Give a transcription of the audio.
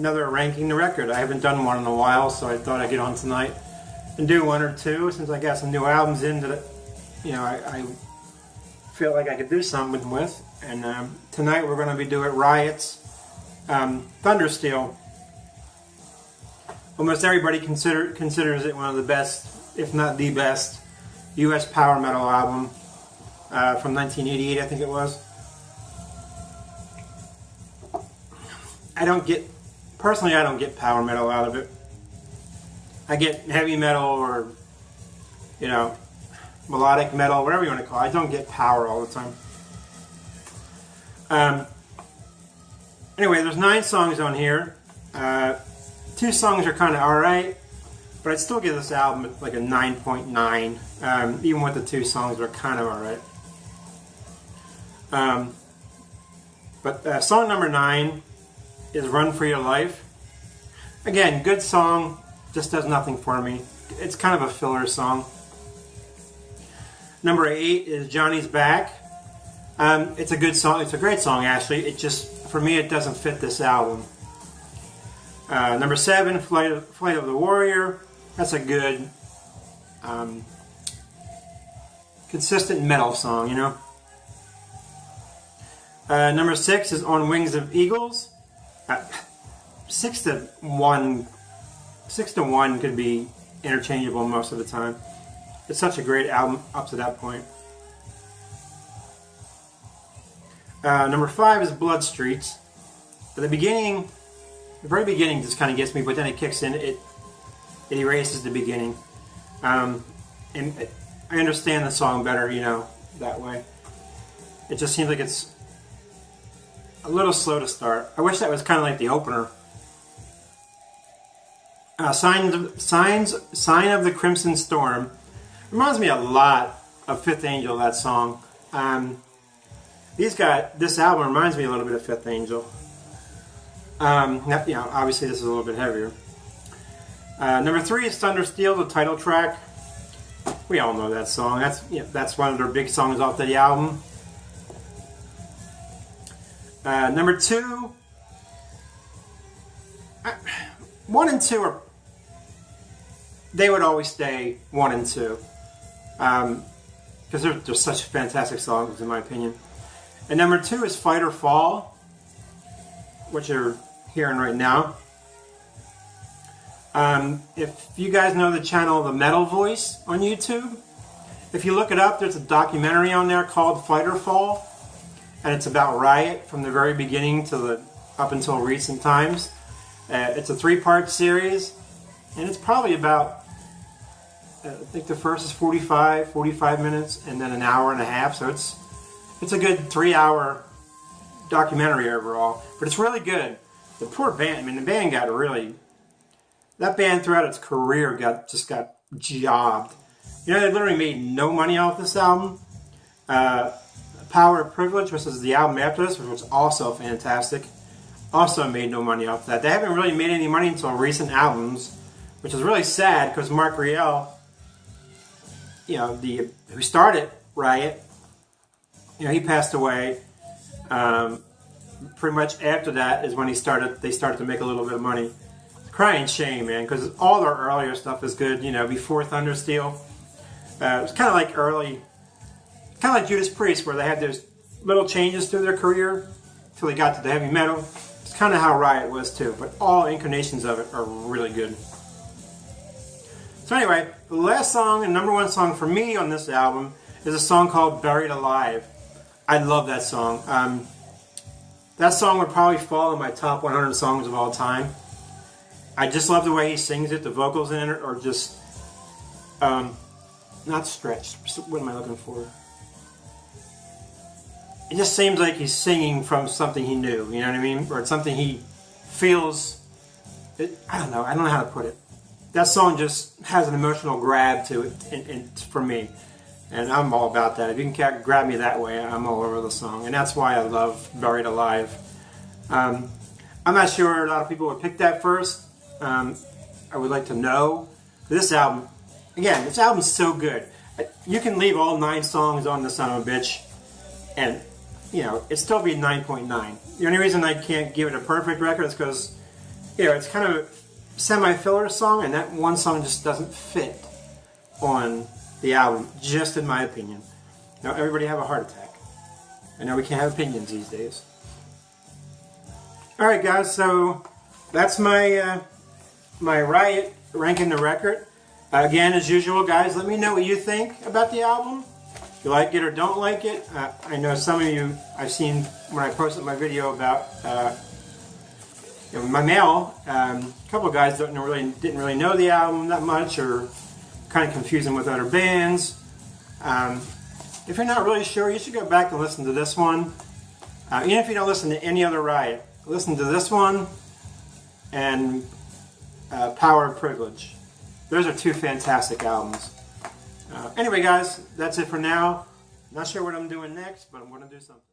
another Ranking the Record. I haven't done one in a while, so I thought I'd get on tonight and do one or two, since I got some new albums in that, you know, I feel like I could do something with. And tonight we're going to be doing Riot's Thundersteel. Almost everybody considers it one of the best, if not the best, U.S. power metal album from 1988, I think it was. Personally, I don't get power metal out of it. I get heavy metal, or, you know, melodic metal, whatever you want to call it. I don't get power all the time. Anyway, there's 9 songs on here. 2 songs are kind of alright, but I'd still give this album like a 9.9, even with the 2 songs that are kind of alright. But song number 9 is Run For Your Life. Again, good song, just does nothing for me. It's kind of a filler song. Number 8 is Johnny's Back. It's a good song. It's a great song, actually. It just, for me, it doesn't fit this album. Number 7, Flight of the Warrior. That's a good, consistent metal song, you know. Number 6 is On Wings of Eagles. 6 to 1 could be interchangeable most of the time. It's such a great album up to that point. Number 5 is Blood Streets. At the beginning, the very beginning just kind of gets me, but then it kicks in. It erases the beginning, and I understand the song better, you know, that way. It just seems like it's a little slow to start. I wish that was kind of like the opener. Sign of the Crimson Storm reminds me a lot of Fifth Angel, that song. This album reminds me a little bit of Fifth Angel. You know, obviously this is a little bit heavier. Number 3 is Thundersteel, the title track. We all know that song. That's one of their big songs off the album. Number 2, 1 and 2 they would always stay 1 and 2, because they're such fantastic songs in my opinion. And number 2 is Fight or Fall, which you're hearing right now. If you guys know the channel The Metal Voice on YouTube, if you look it up, there's a documentary on there called Fight or Fall, and it's about Riot from the very beginning to up until recent times. It's a 3-part series, and it's probably about, I think the first is 45 minutes, and then an hour and a half, so it's a good 3-hour documentary overall, but it's really good. The poor band, I mean, the band got really, that band throughout its career just got jobbed. You know, they literally made no money off this album. Power of Privilege, which is the album after this, which was also fantastic, also made no money off that. They haven't really made any money until recent albums, which is really sad, because Mark Riel, you know, who started Riot, you know, he passed away. Pretty much after that is when they started to make a little bit of money. Crying shame, man, because all their earlier stuff is good, you know, before Thundersteel. It was kind of like kind of like Judas Priest, where they had those little changes through their career until they got to the heavy metal. It's kind of how Riot was too, but all incarnations of it are really good. So anyway, the last song and number 1 song for me on this album is a song called Buried Alive. I love that song. That song would probably fall in my top 100 songs of all time. I just love the way he sings it. The vocals in it are just not stretched. What am I looking for? It just seems like he's singing from something he knew, you know what I mean? Or it's something he feels. I don't know how to put it. That song just has an emotional grab to it, and for me. And I'm all about that. If you can grab me that way, I'm all over the song. And that's why I love Buried Alive. I'm not sure a lot of people would pick that first. I would like to know. This album, again, this album's so good. You can leave all 9 songs on the son of a bitch, and, you know, it'd still be 9.9. The only reason I can't give it a perfect record is because it's kind of a semi-filler song, and that one song just doesn't fit on the album, just in my opinion. Now, everybody have a heart attack. I know we can't have opinions these days. Alright guys, so that's my my Riot ranking the record. Again, as usual, guys, let me know what you think about the album. If you like it or don't like it. I know some of you, I've seen when I posted my video about my mail, a couple of guys didn't really know the album that much, or kind of confusing with other bands. If you're not really sure, you should go back and listen to this one. Even if you don't listen to any other Riot, listen to this one and Power of Privilege. Those are two fantastic albums. Anyway guys, that's it for now. Not sure what I'm doing next, but I'm going to do something.